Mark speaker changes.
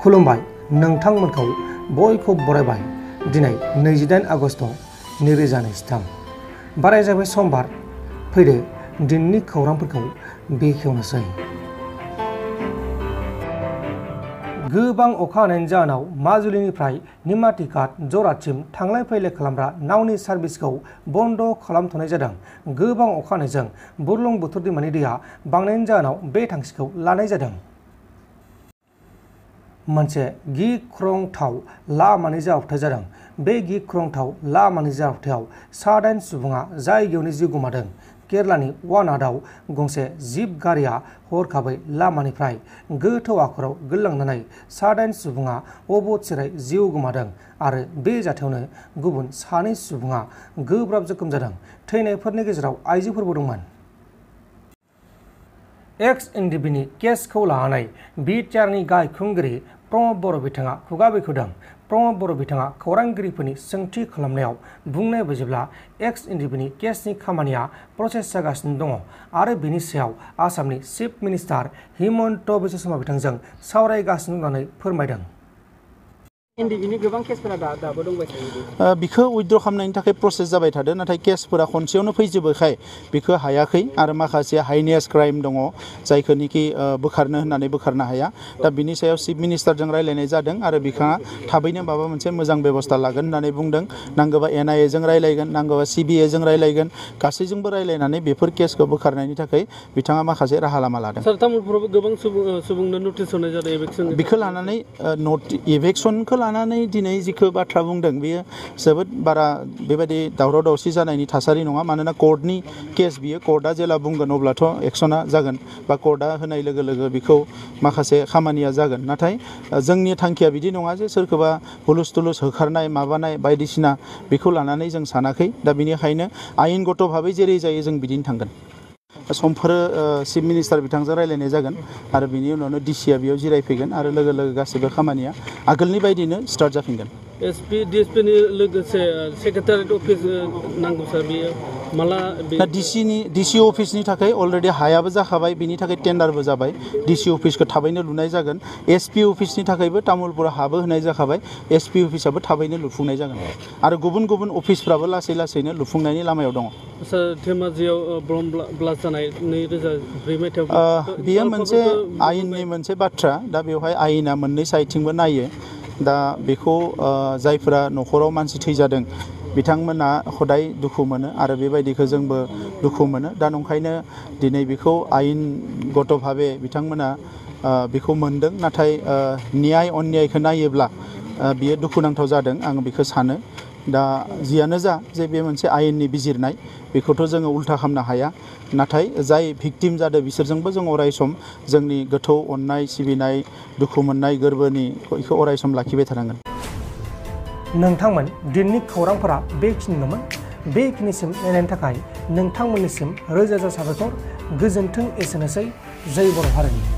Speaker 1: खुलुमबाय नोंथांमोनखौ बयखौ बरायबाय दिनै 28 आगस्ट 2023 बाराय जाबाय समबार फैदो दिननि खौरांफोरखौ बेखेवनोसै। गोबां अखा हानायनि जाहोनाव माजुलिनिफ्राय निमाती घाट जरासिम थांलाय फैलाय खालामग्रा नावनि सार्भिसखौ बन्द खालामथ'नाय जादों। गोबां अखा हानायजों बुरलुंबुथुर दैमानि दैया बांनायनि जाहोनाव बे थांखिखौ लानाय जादों। मोनसे गिख्रंथाव लामानि जाब्रबथाय जादों। बे गिख्रंथाव लामानि जाब्रबथायाव 9 सुबुङा जायगायावनो जिउ गोमादों। केरलानि वानाडआव गंसे जिप गारिया हरखाबै लामानिफ्राय गोथौ हाखराव गोलैलांनानै 9 सुबुङा अबथिरायै जिउ गोमादों आरो बे जाथायावनो गुबुन 2 सुबुङा गोब्राब जोखोम जादों। थैनायफोरनि गेजेराव आइजोफोरबो दंमोन। एक्स एनडिबिनि केसखौ लानानै बिटिआरनि गाहाय खुंगिरि प्रमद बर' बिथाङा खुगा बेखेवदों। प्रमद बर' बिथाङा खौरांगिरिफोरनि सोंथि खालामनायाव बुंनाय बायदिब्ला एक्स एनडिबिनि केसनि खामानिया प्रसेस जागासिनो दङ आरो बेनि सायाव आसामनि चिफ मिनिस्टार हिमन्त बिश्व शर्मा बिथांजों सावरायगासिनो होननानै फोरमायदों।
Speaker 2: एनडिबिनि गोबां केसफोरा दाबो दंबाय थायो।
Speaker 3: बिखौ उइथड्र खालामनायनि थाखाय प्रसेस जाबाय थादों, नाथाय केसफोरा खनसेयावनो फैजोबोखाय बिखौ हायाखै आरो माखासे हाइनेस क्राइम दङ जायखौनिखि बोखारनो होननानै बोखारनो हाया। दा बिनि सायाव चिफ मिनिस्टारजों रायलायनाय जादों आरो बिथाङा थाबैनो माबा मोनसे मोजां बेबस्था लागोन होननानै बुंदों। नांगौबा NIA जों रायलायगोन, नांगौबा CBI जों रायलायगोन, गासैजोंबो रायलायनानै बेफोर केसखौ बोखारनायनि थाखाय बिथाङा माखासे राहा लामा लादों।
Speaker 2: सार तामुलपुरावबो गोबां सुबुंनो नटिस होनाय जादों इभेक्सन।
Speaker 3: बिखौ लानानै इभेक्सनखौ लानानै दिनै जिखौ बाथ्रा बुंदों बेयो जोबोद बारा बेबायदि दावराव दावसि जानायनि थासारि नङा। मानोना कर्टनि केस बियो, कर्टआ जेला बुंगोन अब्लाथ' एक्सना जागोन बा कर्टआ होनाय लोगो लोगो बिखौ माखासे खामानिया जागोन। नाथाय जोंनि थांखिया बिदि नङा जे सोरखौबा हुलुस थुलुस होखारनाय माबानाय बायदिसिना बेखौ लानानै जों सानाखै। दा बेनिखायनो आयेनगत भाबै जेरै जायो जों बिदिनो थांगोन। समफोरो चिफ मिनिस्टार बिथांजों रायलायनाय जागोन आरो बिनि उनावनो डिसिआ बेयाव जिरायफैगोन आरो लोगो लोगो गासैबो खामानिया आगोलनि बायदिनो स्टार्ट जाफिनगोन।
Speaker 2: एसपि डिएसपिनि लोगोसे सेक्रेटारियेट अफिस नांगौ सार, बियो माला?
Speaker 3: दा डिसि अफिसनि थाखाय अलरेडि हायाबो जाखाबाय, बिनि थाखाय टेन्डारबो जाबाय। डिसि अफिसखौ थाबैनो लुनाय जागोन। एसपि अफिसनि थाखायबो तामुलपुरा हाबो होनाय जाखाबाय। एसपि अफिसाबो थाबैनो लुफुंनाय जागोन आरो गुबुन गुबुन अफिसफ्राबो लासै लासैनो लुफुंनायनि लामायाव दङ।
Speaker 2: सार धेमाजियाव बम ब्लास्ट जानाय 2004 मायथाइयाव
Speaker 3: बेयो मोनसे आयेननि मोनसे बाथ्रा। दा बेवहाय आयेना मोननै साइडथिंबो नायो। दा बेखौ जायफोरा न'खराव मानसि थैजादों बिथांमोना हदाय दुखु मोनो आरो बेबायदिखौ जोंबो दुखु मोनो। दा नंखायनो दिनै बेखौ आयेनगत भाबे बिथांमोना बेखौ मोनदों। नाथाय न्याय अन्यायखौ नायोब्ला बियो दुखुनांथाव जादों आं बेखौ सानो। दा जियानो जा जे बे मोनसे आयेननि बिजिरनाय, बेखौथ' जोङो उल्था खालामनो हाया। नाथाय जाय भिक्टिम जादों बिसोरजोंबो जों अरायसम जोंनि गोथौ अननाय सिबिनाय दुखु मोननाय गोरबोनि बेखौ अरायसम लाखिबाय थानांगोन।
Speaker 1: नोंथांमोन दिननि खौरांफोरा बेखिनिल'मोन। बेखिनिसिम नायनायनि थाखाय नोंथांमोननिसिम रोजा रोजा साबायखर। गोजोन्थों। एसेनोसै। जय बर' हारिनि।